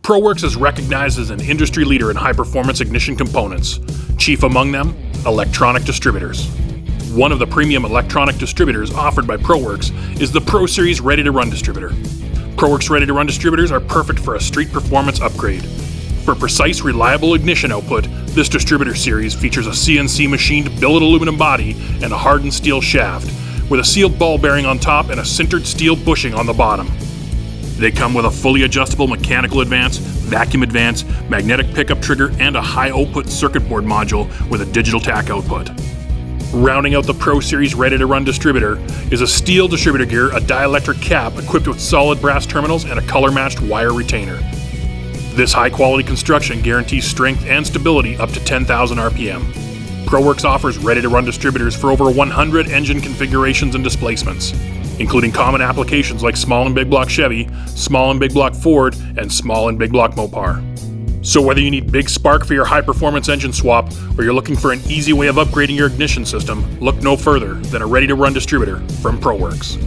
Proworx is recognized as an industry leader in high-performance ignition components, chief among them, electronic distributors. One of the premium electronic distributors offered by Proworx is the Pro Series Ready to Run distributor. Proworx Ready to Run distributors are perfect for a street performance upgrade. For precise, reliable ignition output, this distributor series features a CNC machined billet aluminum body and a hardened steel shaft, with a sealed ball bearing on top and a sintered steel bushing on the bottom. They come with a fully adjustable mechanical advance, vacuum advance, magnetic pickup trigger, and a high-output circuit board module with a digital tach output. Rounding out the Pro Series Ready to Run distributor is a steel distributor gear, a dielectric cap equipped with solid brass terminals and a color-matched wire retainer. This high-quality construction guarantees strength and stability up to 10,000 RPM. Proworx offers ready-to-run distributors for over 100 engine configurations and displacements, including common applications like small and big block Chevy, small and big block Ford, and small and big block Mopar. So whether you need big spark for your high-performance engine swap, or you're looking for an easy way of upgrading your ignition system, look no further than a ready-to-run distributor from Proworx.